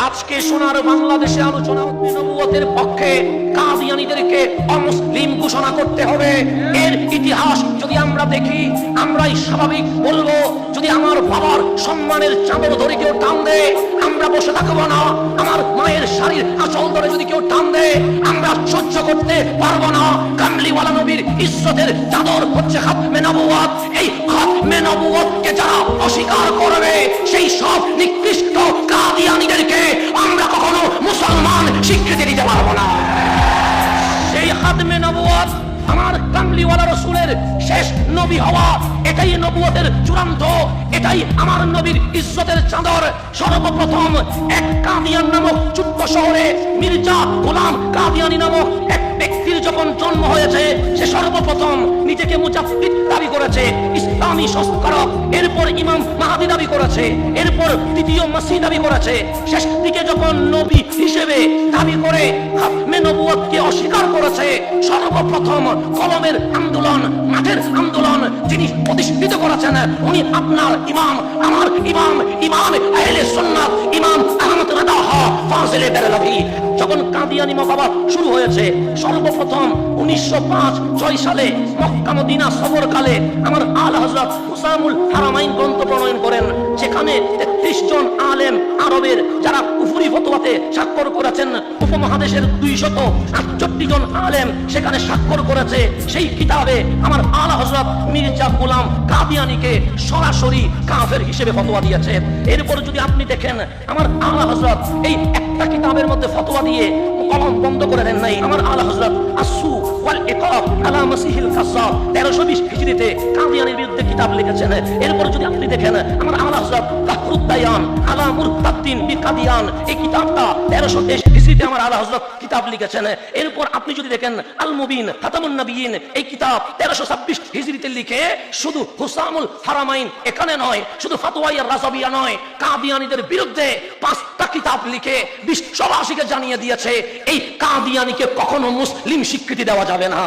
আজকে সোনার বাংলাদেশে আলোচনা হচ্ছে নবুয়তের পক্ষে কাদিয়ানীদেরকে অমুসলিম ঘোষণা করতে হবে। এর ইতিহাস যদি আমরা দেখি, আমরাই স্বাভাবিক বলবো, যদি আমার বাবার সম্মানের চাদর ধরে কেউ টান দেয় আমরা বসে থাকবো না। আমার মায়ের শাড়ির আঁচল ধরে যদি কেউ টান দেয় আমরা সহ্য করতে পারবো না। কামলিওয়ালা নবীর ইজ্জতের চাদর হচ্ছে খাতমে নবুয়ত। এই খাতমে নবুয়তকে যারা অস্বীকার করবে সেই সব নিকৃষ্ট কাদিয়ানীদেরকে আমরা কখনো মুসলমান স্বীকৃতি দিতে পারবো না। সেই খাতমে নবুয়ত আমার কামলিওয়ালা রসুলের শেষ নবী হওয়া, এটাই নবুয়তের চূড়ান্ত, এটাই আমার নবীর ইজ্জতের চাদর। সর্বপ্রথম এক কাদিয়ান নামক ছোট্ট শহরে মির্জা গোলাম কাদিয়ানী নামক এক ব্যক্তির যখন জন্ম হয়েছে, সে সর্বপ্রথম নিজেকে মুজাদ্দিদ দাবি করেছে, ইসলামী সংস্কারক। এরপর ইমাম মাহদী দাবি করেছে, এরপর দ্বিতীয় মাসিহ দাবি করেছে। শেষ দিকে যখন নবী হিসেবে দাবি করে খাতমে নবুয়তকে অস্বীকার করেছে, সর্বপ্রথম কলমের আন্দোলন, মাঠের আন্দোলন যিনি প্রতিষ্ঠিত করেছেন উনি আপনার ইমাম, আমার ইমাম, ইমাম আহলে সুন্নাত, ইমাম আহমদ রেদা ফাজিলে বেরলভী। যখন কাদিয়ানী মতবাদ শুরু হয়েছে, সর্বপ্রথম 1905-6 সালে মক্কা মদিনা সফরকালে আমার আলা হযরত হুসামুল হারামাইন গ্রন্থ প্রণয়ন করেন, যেখানে 33 জন আলেম আরবের যারা কুফরি ফতোয়াতে স্বাক্ষর করেছেন। উপমহাদেশের 268 জন আলেম সেখানে স্বাক্ষর করেছে। সেই কিতাবে আমার আলা হযরত মির্জা গোলাম কাদিয়ানীকে সরাসরি কাফের হিসেবে ফতোয়া দিয়েছে। এরপর যদি আপনি দেখেন আমার আলা হযরত এই একটা কিতাবের মধ্যে ফতোয়া দিয়ে কলম বন্ধ করে দেন নাই। আমার আলা হযরত আসু ওয়াল ইকাব আলা মাসিহিল কাজ্জাব 1320 হিজরিতে কাদিয়ানীর বিরুদ্ধে কিতাব লিখেছেন। এরপর যদি আপনি দেখেন আমার আলা হযরত তাহরুদ্দায়ান আলা মুরতাদ্দিন বিকাদিয়ান, এই কিতাবটা 1323 হিজরিতে আমার আলা হযরত কিতাব লিখেছেন। এরপর আপনি যদি দেখেন আল মুবিন খাতামুন নবিয়িন, এই কিতাব 1326 হিজরিতে লিখে শুধু হুসামুল হারামাইন এখানে নয়, শুধু ফাতওয়ায়ে রাজাবিয়া নয়, কাদিয়ানীদের বিরুদ্ধে 5টা কিতাব লিখে বিশ্ববাসীকে জানিয়ে দিয়েছে এই কাদিয়ানীকে কখনো মুসলিম স্বীকৃতি দেওয়া যাবে না।